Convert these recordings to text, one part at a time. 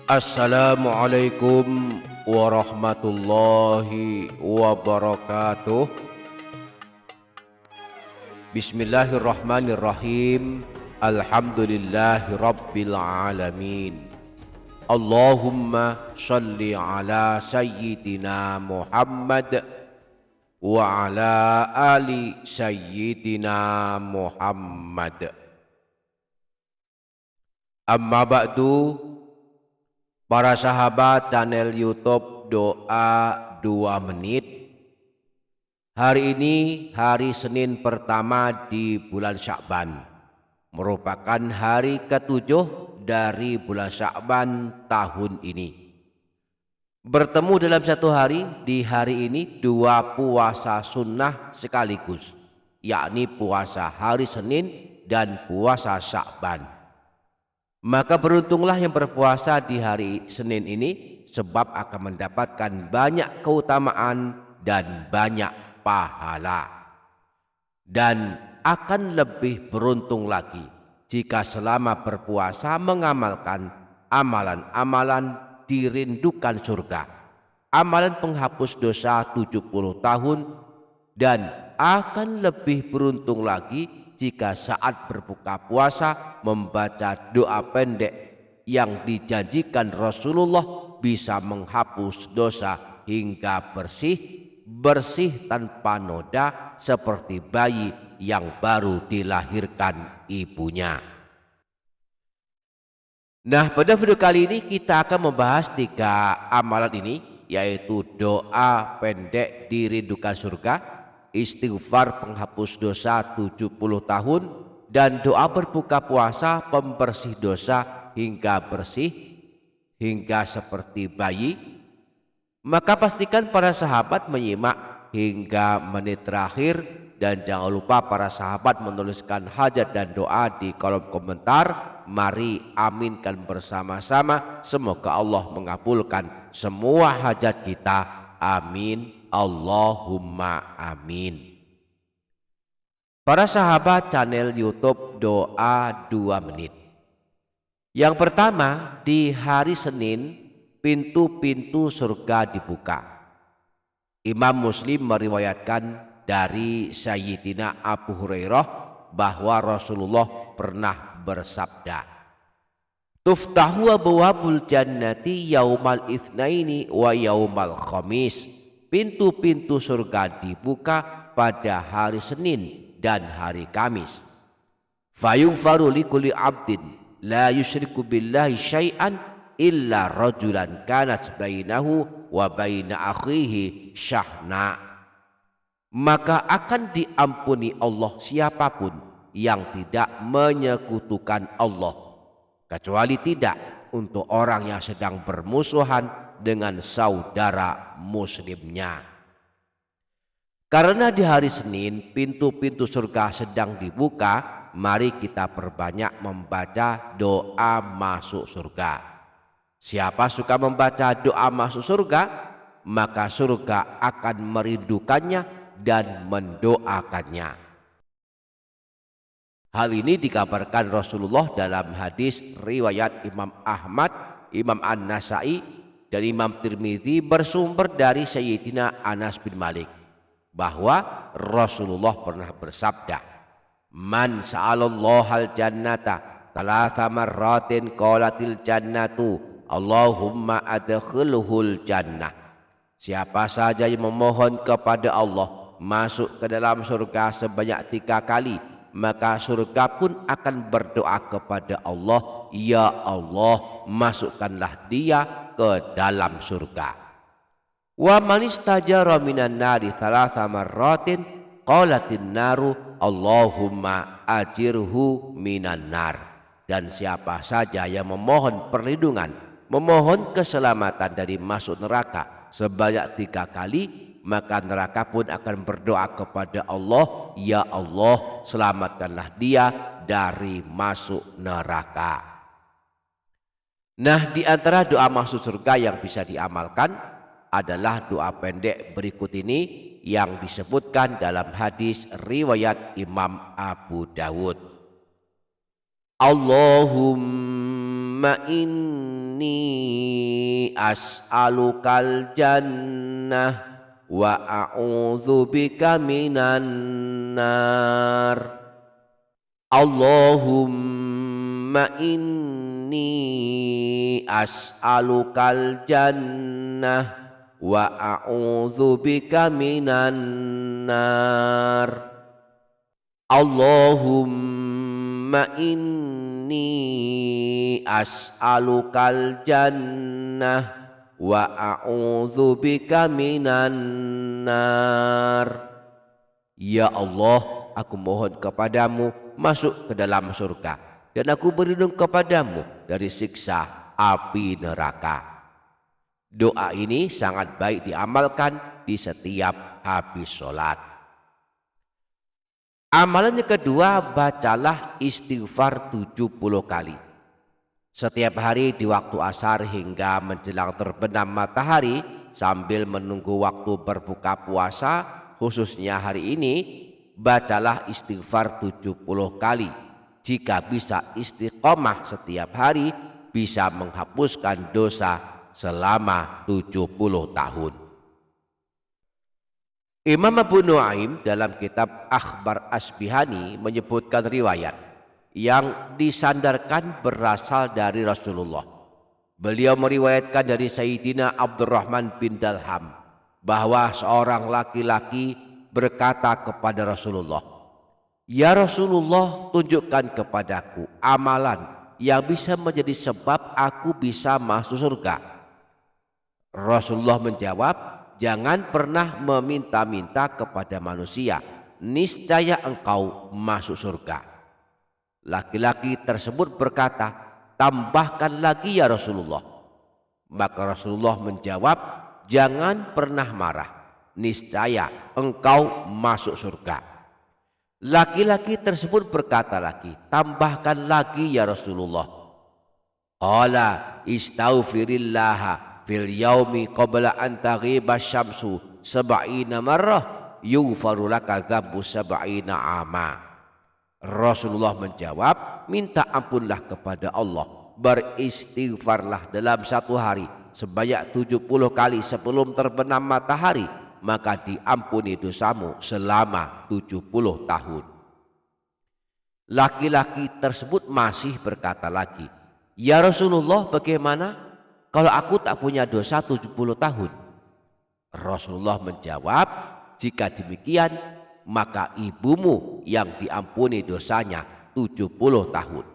Assalamualaikum warahmatullahi wabarakatuh. Bismillahirrahmanirrahim. Alhamdulillahi rabbil alamin. Allahumma salli ala sayyidina Muhammad wa ala ali sayyidina Muhammad. Amma ba'du. Para sahabat channel YouTube Doa 2 Menit. Hari ini hari Senin pertama di bulan Sya'ban, merupakan hari ketujuh dari bulan Sya'ban tahun ini. Bertemu dalam satu hari, di hari ini dua puasa sunnah sekaligus, yakni puasa hari Senin dan puasa Sya'ban. Maka beruntunglah yang berpuasa di hari Senin ini, sebab akan mendapatkan banyak keutamaan dan banyak pahala. Dan akan lebih beruntung lagi jika selama berpuasa mengamalkan amalan-amalan dirindukan surga, amalan penghapus dosa 70 tahun, dan akan lebih beruntung lagi jika saat berbuka puasa membaca doa pendek yang dijanjikan Rasulullah bisa menghapus dosa hingga bersih tanpa noda, seperti bayi yang baru dilahirkan ibunya. Nah, pada video kali ini kita akan membahas 3 amalan ini, yaitu doa pendek dirindukan surga, istighfar penghapus dosa 70 tahun, dan doa berbuka puasa pembersih dosa hingga bersih hingga seperti bayi. Maka pastikan para sahabat menyimak hingga menit terakhir, dan jangan lupa para sahabat menuliskan hajat dan doa di kolom komentar. Mari aminkan bersama-sama, semoga Allah mengabulkan semua hajat kita. Amin, Allahumma amin. Para sahabat channel YouTube Doa 2 Menit. Yang pertama, di hari Senin pintu-pintu surga dibuka. Imam Muslim meriwayatkan dari Sayyidina Abu Hurairah bahwa Rasulullah pernah bersabda, "Tuftahu abwabul jannati yaumal itsnaini wa yaumal khamis." Pintu-pintu surga dibuka pada hari Senin dan hari Kamis. Fayughfaru likulli abdin la yusyriku billahi syai'an illa rajulan kanat bainahu wa baina akhihi syahna. Maka akan diampuni Allah siapapun yang tidak menyekutukan Allah, kecuali tidak untuk orang yang sedang bermusuhan dengan saudara muslimnya. Karena di hari Senin pintu-pintu surga sedang dibuka, mari kita perbanyak membaca doa masuk surga. Siapa suka membaca doa masuk surga, maka surga akan merindukannya dan mendoakannya. Hal ini dikabarkan Rasulullah dalam hadis riwayat Imam Ahmad, Imam An-Nasai, dan Imam Tirmidzi, bersumber dari Sayyidina Anas bin Malik, bahwa Rasulullah pernah bersabda, "Man sa'alallahal jannata thalatha marratin qalatil jannatu Allahumma adkhilhul jannah." Siapa saja yang memohon kepada Allah masuk ke dalam surga sebanyak 3 kali, maka surga pun akan berdoa kepada Allah, "Ya Allah, masukkanlah dia ke dalam surga." Wa man istajara minan nari thalatha marratin qalatin naru Allahumma ajirhu minan nar. Dan siapa saja yang memohon perlindungan, memohon keselamatan dari masuk neraka sebanyak 3 kali, maka neraka pun akan berdoa kepada Allah, "Ya Allah, selamatkanlah dia dari masuk neraka." Nah, di antara doa masuk surga yang bisa diamalkan adalah doa pendek berikut ini yang disebutkan dalam hadis riwayat Imam Abu Dawud. Allahumma inni as'alukal jannah wa a'udzubika minan nar. Allahumma inni as'alukal jannah wa a'udzubika minan nar. Allahumma inni as'alukal jannah wa a'udzubika minan nar. Ya Allah, aku mohon kepadamu masuk ke dalam surga, dan aku berlindung kepadamu dari siksa api neraka. Doa ini sangat baik diamalkan di setiap habis sholat. Amalan yang kedua, bacalah istighfar 70 kali. Setiap hari di waktu asar hingga menjelang terbenam matahari, sambil menunggu waktu berbuka puasa, khususnya hari ini, bacalah istighfar 70 kali. Jika bisa istiqomah setiap hari, bisa menghapuskan dosa selama 70 tahun. Imam Abu Nuaim dalam kitab Akhbar Asbihani menyebutkan riwayat yang disandarkan berasal dari Rasulullah. Beliau meriwayatkan dari Sayyidina Abdurrahman bin Dalham bahwa seorang laki-laki berkata kepada Rasulullah, "Ya Rasulullah, tunjukkan kepadaku amalan yang bisa menjadi sebab aku bisa masuk surga." Rasulullah menjawab, "Jangan pernah meminta-minta kepada manusia, niscaya engkau masuk surga." Laki-laki tersebut berkata, "Tambahkan lagi ya Rasulullah." Maka Rasulullah menjawab, "Jangan pernah marah, niscaya engkau masuk surga." Laki-laki tersebut berkata lagi, "Tambahkan lagi ya Rasulullah." Qala istaghfirillaha fil yaumi qabla an taghiba syamsu sab'ina marrah yughfaru laka dzambu sab'ina ama. Rasulullah menjawab, "Minta ampunlah kepada Allah, beristighfarlah dalam satu hari sebanyak 70 kali sebelum terbenam matahari, maka diampuni dosamu selama 70 tahun. Laki-laki tersebut masih berkata lagi, "Ya Rasulullah, bagaimana kalau aku tak punya dosa 70 tahun?" Rasulullah menjawab, "Jika demikian, maka ibumu yang diampuni dosanya 70 tahun.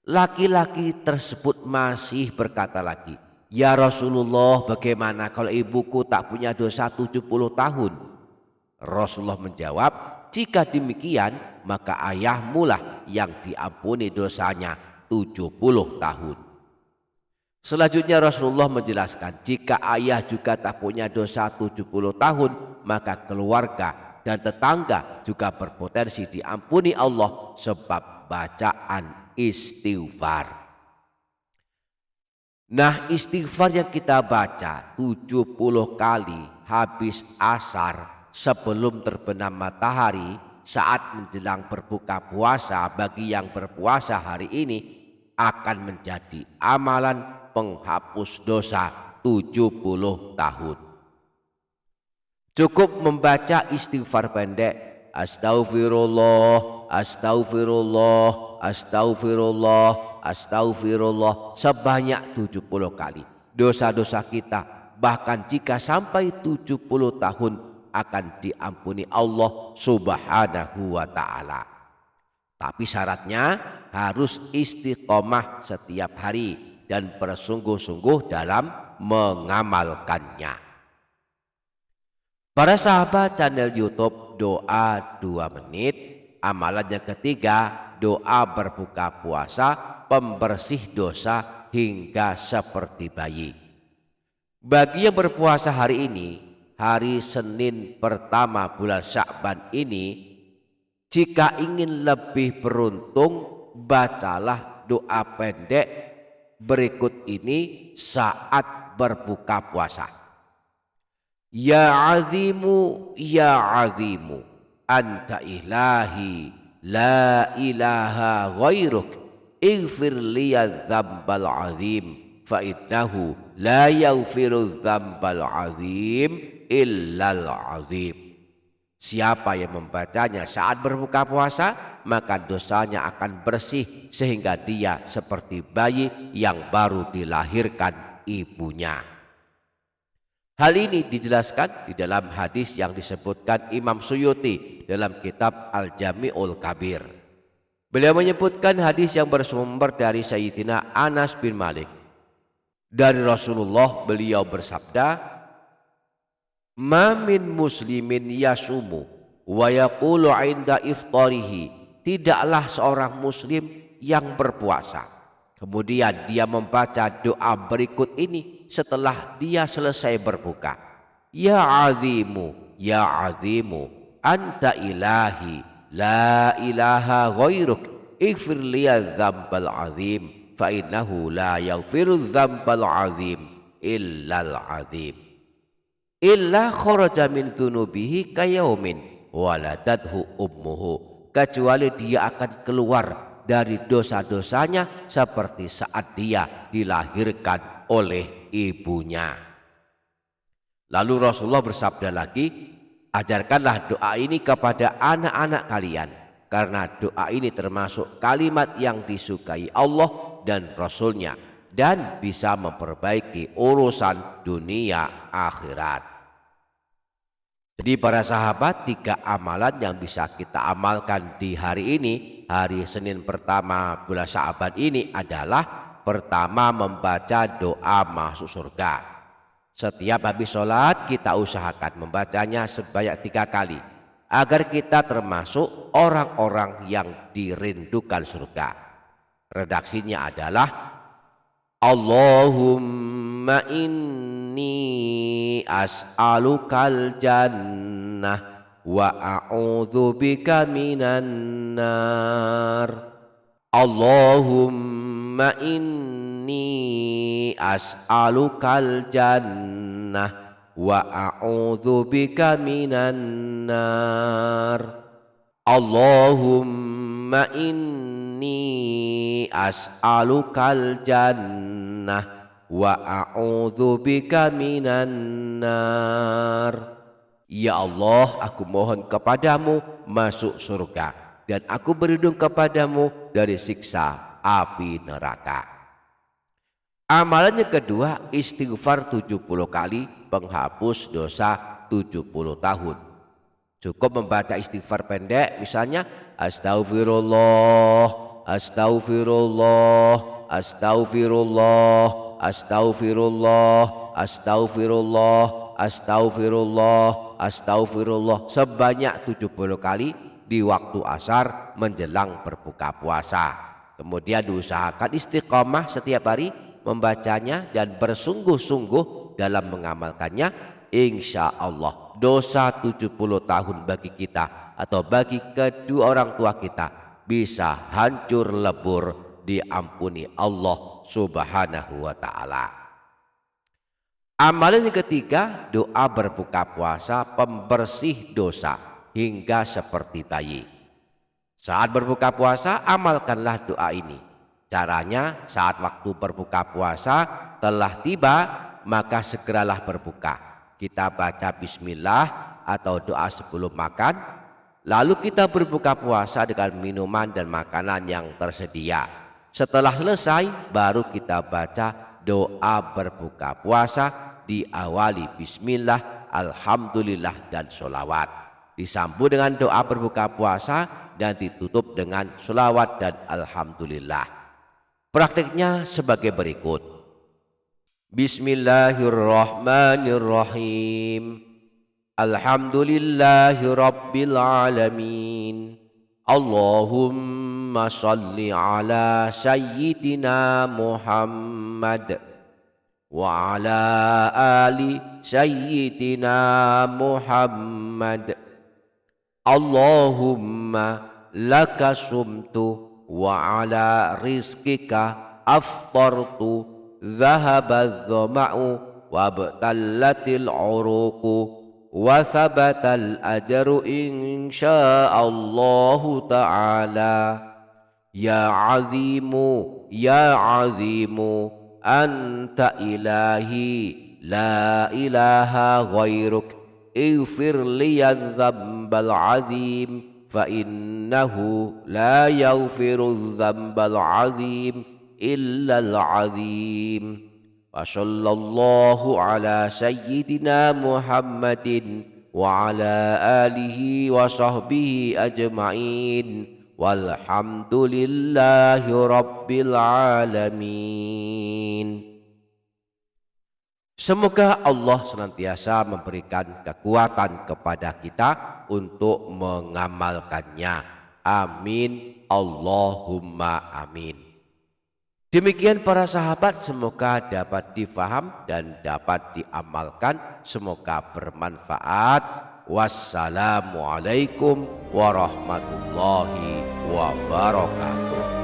Laki-laki tersebut masih berkata lagi, "Ya Rasulullah, bagaimana kalau ibuku tak punya dosa 70 tahun?" Rasulullah menjawab, "Jika demikian, maka ayahmu lah yang diampuni dosanya 70 tahun. Selanjutnya Rasulullah menjelaskan, jika ayah juga tak punya dosa 70 tahun, maka keluarga dan tetangga juga berpotensi diampuni Allah sebab bacaan istighfar. Nah, istighfar yang kita baca 70 kali habis asar sebelum terbenam matahari saat menjelang berbuka puasa bagi yang berpuasa hari ini akan menjadi amalan penghapus dosa 70 tahun. Cukup membaca istighfar pendek, Astaghfirullah, Astaghfirullah, Astaghfirullah, Astaghfirullah sebanyak 70 kali. Dosa-dosa kita bahkan jika sampai 70 tahun akan diampuni Allah Subhanahu wa ta'ala. Tapi syaratnya harus istiqomah setiap hari dan bersungguh-sungguh dalam mengamalkannya. Para sahabat channel YouTube Doa 2 Menit, amalan yang ketiga doa berbuka puasa pembersih dosa hingga seperti bayi. Bagi yang berpuasa hari ini, hari Senin pertama bulan Sya'ban ini, jika ingin lebih beruntung, bacalah doa pendek berikut ini saat berbuka puasa. Ya azimu, ya azimu, anta ilahi, la ilaha ghairuk, ighfir liyadz dzambal azim fa innahu la yaghfiru dzambal azim illal azim. Siapa yang membacanya saat berbuka puasa, maka dosanya akan bersih sehingga dia seperti bayi yang baru dilahirkan ibunya. Hal ini dijelaskan di dalam hadis yang disebutkan Imam Suyuti dalam kitab Al-Jami'ul Kabir. Beliau menyebutkan hadis yang bersumber dari Sayyidina Anas bin Malik. Dari Rasulullah, beliau bersabda, "Ma min muslimin yasumu wa yaqulu 'inda iftarihi." Tidaklah seorang muslim yang berpuasa, kemudian dia membaca doa berikut ini setelah dia selesai berbuka. Ya azimu, ya azimu, anta ilahi, la ilaha ghairuk, ighfir liyadz dzambal azim, fa innahu la yaghfiru dzambal azim illal azim. Illa kharaja min dunubihi kayaumin waladathu ummuhu. Kecuali dia akan keluar dari dosa-dosanya seperti saat dia dilahirkan oleh ibunya. Lalu Rasulullah bersabda lagi, ajarkanlah doa ini kepada anak-anak kalian, karena doa ini termasuk kalimat yang disukai Allah dan Rasulnya dan bisa memperbaiki urusan dunia akhirat. Jadi para sahabat, 3 amalan yang bisa kita amalkan di hari ini, hari Senin pertama bulan Sya'ban ini adalah: pertama, membaca doa masuk surga. Setiap habis sholat kita usahakan membacanya sebanyak 3 kali agar kita termasuk orang-orang yang dirindukan surga. Redaksinya adalah: Allahumma inni as'alukal jannah wa a'udzubika minan nar. Allahumma inni as'alukal jannah wa a'udzubika minan nar. Allahumma inni as'alukal jannah wa a'udzubika minan nar. Ya Allah, aku mohon kepadamu masuk surga, dan aku berlindung kepadamu dari siksa api neraka. Amalan yang kedua, istighfar 70 kali, penghapus dosa 70 tahun. Cukup membaca istighfar pendek, misalnya astagfirullah, astagfirullah, astagfirullah, astagfirullah, astagfirullah, astagfirullah, astagfirullah sebanyak 70 kali di waktu asar menjelang berbuka puasa. Kemudian diusahakan istiqomah setiap hari membacanya dan bersungguh-sungguh dalam mengamalkannya. Insya Allah dosa 70 tahun bagi kita atau bagi kedua orang tua kita bisa hancur lebur, diampuni Allah Subhanahu wa ta'ala. Amalan yang ketiga, doa berbuka puasa pembersih dosa hingga seperti bayi. Saat berbuka puasa amalkanlah doa ini. Caranya, saat waktu berbuka puasa telah tiba, maka segeralah berbuka. Kita baca bismillah atau doa sebelum makan, lalu kita berbuka puasa dengan minuman dan makanan yang tersedia. Setelah selesai baru kita baca doa berbuka puasa, diawali bismillah, alhamdulillah dan sholawat. Disambung dengan doa berbuka puasa dan ditutup dengan sholawat dan alhamdulillah. Praktiknya sebagai berikut. Bismillahirrahmanirrahim. Alhamdulillahi rabbil alamin. Allahumma salli ala sayyidina Muhammad wa ala ali sayyidina Muhammad. Allahumma laka sumtu wa ala rizkika aftartu, zahabadz dhama'u wa btallatil uruqu wa thabatal ajru insyaallahu ta'ala. Ya azimu, ya azimu, anta ilahi, la ilaha ghairuk, ighfir liyadz dzambal azim, fa innahu la yaghfiru dzambal azim illal azim. Wa sallallahu ala sayyidina Muhammadin wa ala alihi wa sahbihi ajma'in. Walhamdulillahi rabbil alamin. Semoga Allah senantiasa memberikan kekuatan kepada kita untuk mengamalkannya. Amin. Allahumma amin. Demikian para sahabat, semoga dapat difaham dan dapat diamalkan. Semoga bermanfaat. Wassalamualaikum warahmatullahi wabarakatuh.